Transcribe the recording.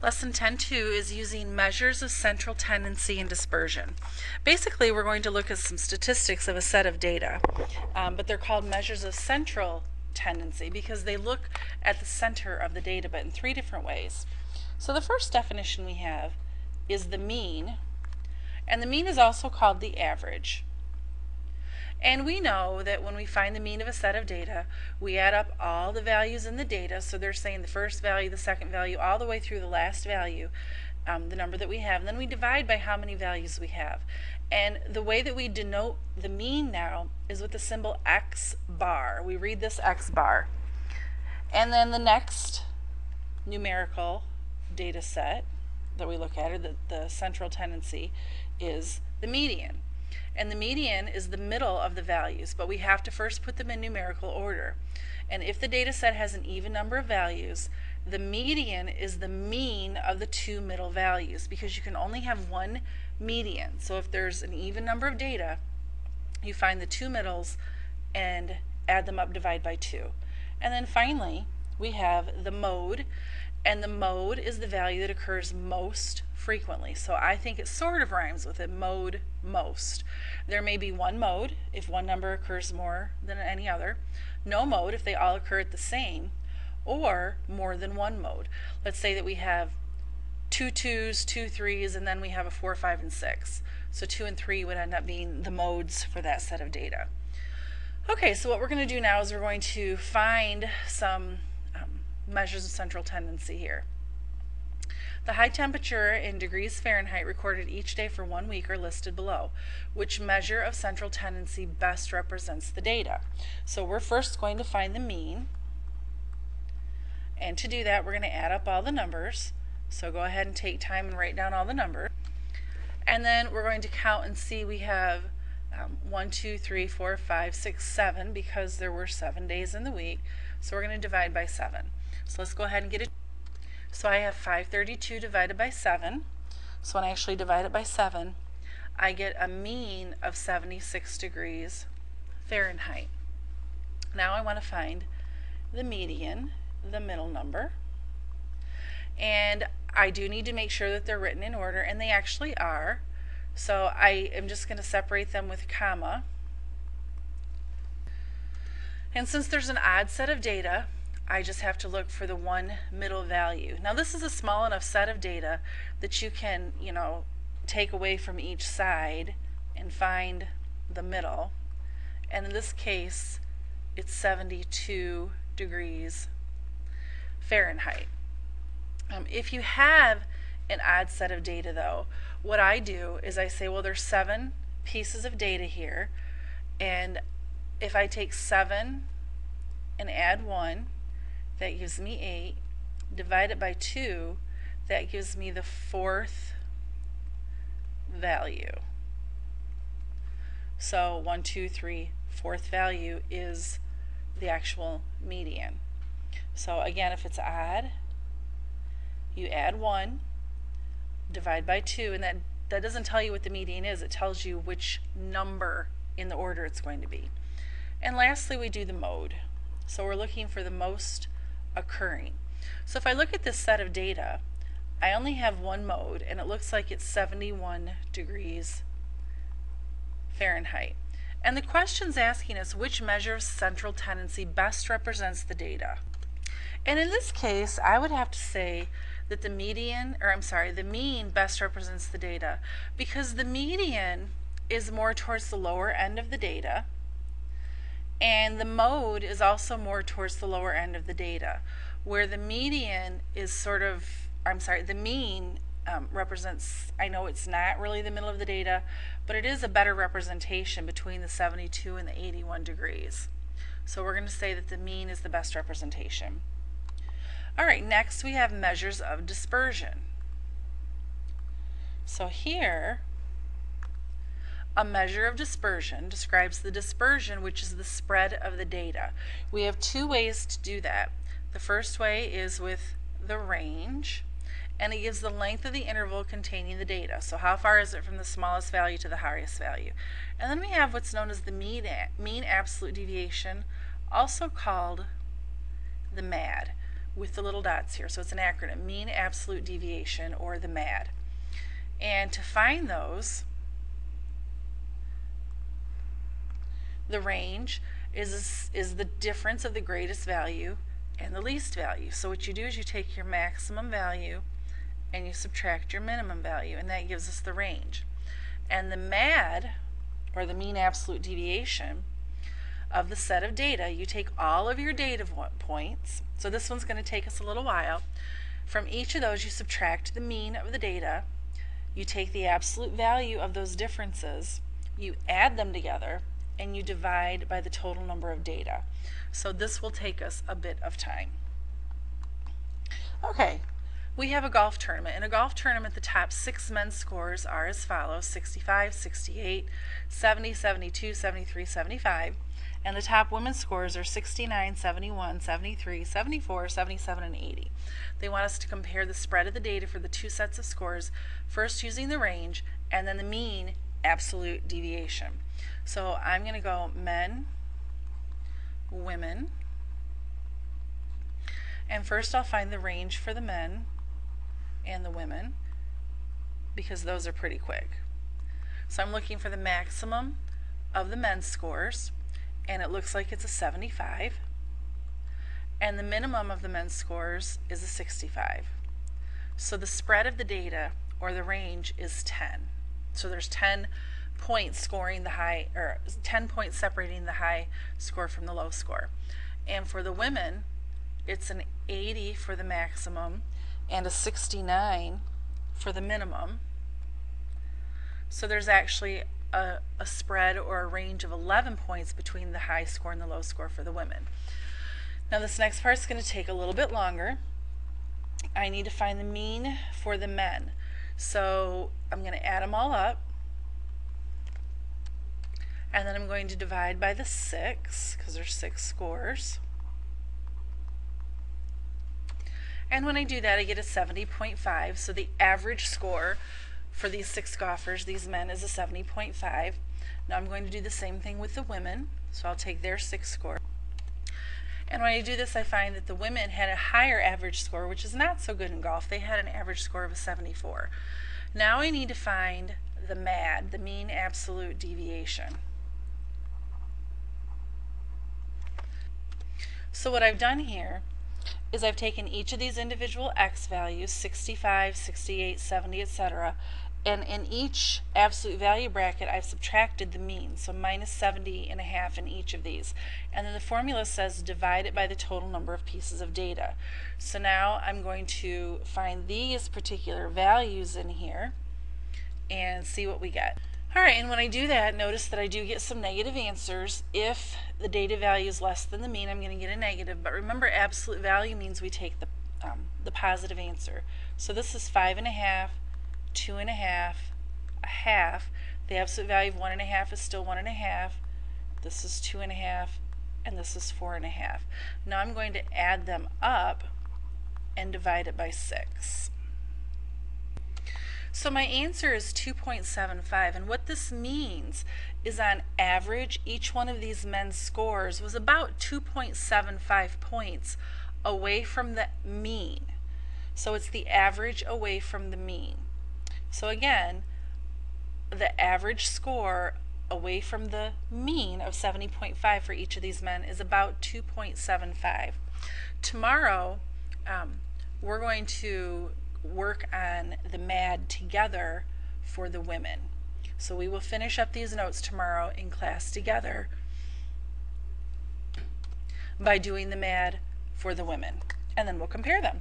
Lesson 10.2 is using measures of central tendency and dispersion. Basically, we're going to look at some statistics of a set of data, but they're called measures of central tendency because they look at the center of the data, but in three different ways. So the first definition we have is the mean, and the mean is also called the average. And we know that when we find the mean of a set of data, we add up all the values in the data. So they're saying the first value, the second value, all the way through the last value, the number that we have. And then we divide by how many values we have. And the way that we denote the mean now is with the symbol X bar. We read this X bar. And then the next numerical data set that we look at, or the central tendency, is the median. And the median is the middle of the values, but we have to first put them in numerical order. And if the data set has an even number of values, the median is the mean of the two middle values, because you can only have one median. So if there's an even number of data, you find the two middles and add them up, divide by 2. And then finally, we have the mode, and the mode is the value that occurs most frequently. So I think it sort of rhymes with it, mode, most. There may be one mode if one number occurs more than any other, no mode if they all occur at the same, or more than one mode. Let's say that we have 2 2s, 2 3s, and then we have a 4, 5, and 6. So 2 and 3 would end up being the modes for that set of data. Okay, so what we're going to do now is we're going to find some measures of central tendency here. The high temperature in degrees Fahrenheit recorded each day for 1 week are listed below. Which measure of central tendency best represents the data? So we're first going to find the mean. And to do that, we're going to add up all the numbers. So go ahead and take time and write down all the numbers. And then we're going to count and see we have 1, 2, 3, 4, 5, 6, 7, because there were 7 days in the week. So we're going to divide by 7. So let's go ahead and get it. So I have 532 divided by 7. So when I actually divide it by 7, I get a mean of 76 degrees Fahrenheit. Now I want to find the median, the middle number. And I do need to make sure that they're written in order, and they actually are. So I am just going to separate them with a comma. And since there's an odd set of data, I just have to look for the one middle value. Now this is a small enough set of data that you can, take away from each side and find the middle. And in this case, it's 72 degrees Fahrenheit. If you have an odd set of data though, what I do is I say, well, there's 7 pieces of data here, and if I take 7 and add 1, that gives me 8, divide it by 2, that gives me the 4th value. So 1, 2, 3, 4th value is the actual median. So again, if it's odd, you add 1, divide by 2, and that doesn't tell you what the median is, it tells you which number in the order it's going to be. And lastly, we do the mode. So we're looking for the most occurring. So if I look at this set of data, I only have one mode, and it looks like it's 71 degrees Fahrenheit. And the question's asking us which measure of central tendency best represents the data. And in this case, I would have to say that the mean best represents the data, because the median is more towards the lower end of the data, and the mode is also more towards the lower end of the data, where the median is the mean represents, I know it's not really the middle of the data, but it is a better representation between the 72 and the 81 degrees. So we're going to say that the mean is the best representation. Alright, next we have measures of dispersion. So here, a measure of dispersion describes the dispersion, which is the spread of the data. We have 2 ways to do that. The first way is with the range, and it gives the length of the interval containing the data. So how far is it from the smallest value to the highest value? And then we have what's known as the mean absolute deviation, also called the MAD. with the little dots here. So it's an acronym, mean absolute deviation, or the MAD. And to find those, the range is the difference of the greatest value and the least value. So what you do is you take your maximum value and you subtract your minimum value, and that gives us the range. And the MAD, or the mean absolute deviation, of the set of data, you take all of your data points, so this one's going to take us a little while. From each of those you subtract the mean of the data, you take the absolute value of those differences, you add them together, and you divide by the total number of data. So this will take us a bit of time. Okay, we have a golf tournament. In a golf tournament, the top 6 men's scores are as follows: 65, 68, 70, 72, 73, 75. And the top women's scores are 69, 71, 73, 74, 77, and 80. They want us to compare the spread of the data for the two sets of scores, first using the range and then the mean absolute deviation. So I'm going to go men, women, and first I'll find the range for the men and the women, because those are pretty quick. So I'm looking for the maximum of the men's scores, and it looks like it's a 75, and the minimum of the men's scores is a 65. So the spread of the data, or the range, is 10. So there's 10 points scoring the high, or 10 points separating the high score from the low score. And for the women, it's an 80 for the maximum and a 69 for the minimum. So there's actually a spread, or a range, of 11 points between the high score and the low score for the women. Now this next part is going to take a little bit longer. I need to find the mean for the men. So I'm going to add them all up, and then I'm going to divide by the 6, because there's 6 scores. And when I do that, I get a 70.5. So the average score for these 6 golfers, these men, is a 70.5. Now I'm going to do the same thing with the women. So I'll take their 6 score. And when I do this, I find that the women had a higher average score, which is not so good in golf. They had an average score of a 74. Now I need to find the MAD, the mean absolute deviation. So what I've done here is I've taken each of these individual x values, 65, 68, 70, etc., and in each absolute value bracket I've subtracted the mean, so minus 70.5 in each of these. And then the formula says divide it by the total number of pieces of data. So now I'm going to find these particular values in here and see what we get. Alright, and when I do that, notice that I do get some negative answers. If the data value is less than the mean, I'm going to get a negative. But remember, absolute value means we take the positive answer. So this is 5.5, 2.5, a half. The absolute value of 1.5 is still 1.5. This is 2.5, and this is 4.5. Now I'm going to add them up and divide it by 6. So my answer is 2.75, and what this means is on average each one of these men's scores was about 2.75 points away from the mean. So it's the average away from the mean. So again, the average score away from the mean of 70.5 for each of these men is about 2.75. Tomorrow we're going to work on the MAD together for the women. So we will finish up these notes tomorrow in class together by doing the MAD for the women, and then we'll compare them.